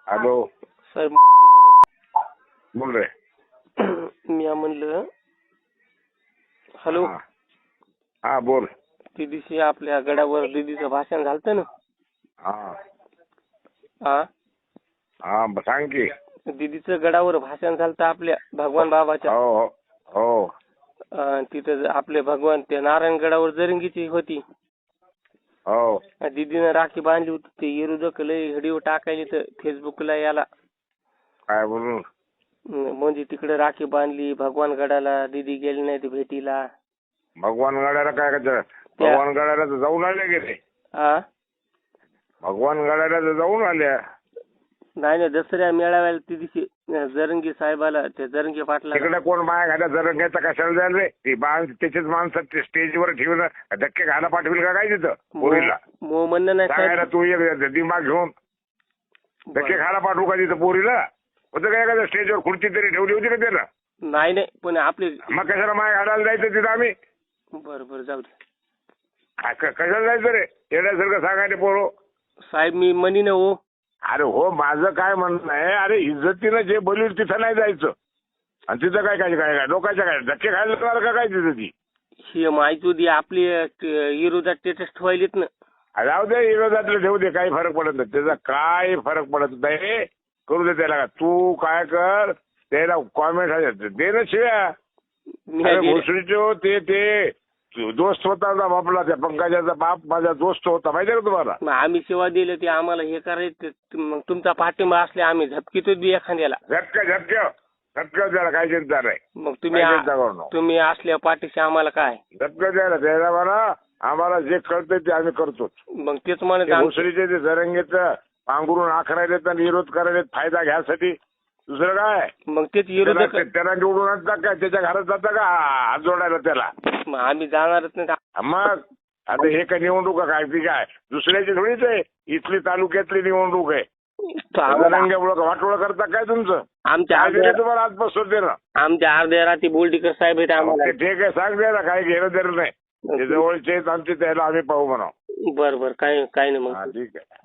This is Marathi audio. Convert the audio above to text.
हॅलो साहेब बोल रे. मी म्हणलं हॅलो. हा. हा बोल. ती दिवशी आपल्या गडावर दीदीचं भाषण झालतं ना. हा हा हा सांग की. दीदीचं गडावर भाषण झालतं आपल्या भगवान बाबाच्या. हो हो हो. तिथं आपले भगवान ते नारायणगडावर जरंगीची होती. हो दीदीनं राखी बांधली होती. ते विरोधक लय व्हिडिओ टाकायले तर फेसबुकला याला. काय बोलू. म्हणजे तिकडे राखी बांधली भगवान गडाला. दीदी गेली नाही ती भेटीला. भगवान गडाला काय करायचं. भगवान गडाला तर जाऊन आले गेले. हा भगवान गडाला तर जाऊन आल्या. नाही दसऱ्या मेळाव्याला ती दिवशी जरंगी साहेबाला ते जरंगी पाटला. तिकडे कोण माया घाल्या जरंग्याचा कशाला जायला रे. ती त्याचेच माणसं स्टेजवर ठेवून धक्के घायला पाठवेल का काय तिथं पोरीला. मो म्हणणं नाही सांगायला तू एक दिमाग घेऊन धक्के खायला पाठवू का तिथं पोरीला. होतं काय का स्टेजवर खुर्ची तरी ठेवली होती का त्याला. नाही पण आपले मग कशाला माया घालायला जायचं तिथं आम्ही. बरं जाऊ दे. कशाला जायचं रे येण्यासारखं सांगायला पोरो. साहेब मी म्हणी ना हो. अरे हो माझं काय म्हणणं आहे. अरे इज्जतीनं जे बोलील तिथं नाही जायचं. आणि तिथं काय काय काय लोकांच्या काय धक्के खायला लागणार का काय तिथं ती. ही माहिती होती आपली विरोधात स्टेटस ठेवायलीत ना. जाऊ दे विरोधातलं ठेवू दे काही फरक पडत नाही. त्याचा काय फरक पडत नाही. करू दे त्याला. तू काय कर त्याला कॉमेंट दे ना शिव्या. भोसडीचे ते दोस्त होता आपला त्या पंकजाचा बाप माझा दोस्त होता माहिती का तुम्हाला. आम्ही सेवा दिली ते आम्हाला हे करायचं. मग तुमचा पाठिंबा असले आम्ही झपकीतो बी एखाद्याला. झटक्या द्यायला काही चिंता नाही. मग तुम्ही असल्या पाठीशी आम्हाला काय झटक्या द्यायला द्यायला मला आम्हाला जे कळतंय ते आम्ही करतो. मग तेच म्हणत भोसडीचे ते जरंगेचं पांघरून आखरायलेत आणि विरोध करायलेत फायदा घ्यायसाठी. दुसरं काय मग तेच विरोधक त्याला निवडून आणतात काय त्याच्या घरात जातं का हात जोडायला त्याला. आम्ही जाणारच नाही. मग आता हे काय निवडणूक काय ती काय दुसऱ्याची थोडीच आहे. इथली तालुक्यातली निवडणूक आहे. वाटोळ करता काय तुमचं. आमच्या तुम्हाला आजपासून दे ना. आमच्या अर्ध्या रात्री बोलडीकर साहेब आहेत आम्हाला. ठीक आहे सांग द्या ना काही घेणं देणं नाही. जवळचे आमचे त्याला आम्ही पाहू म्हणा. बरं काही नाही मग ठीक आहे.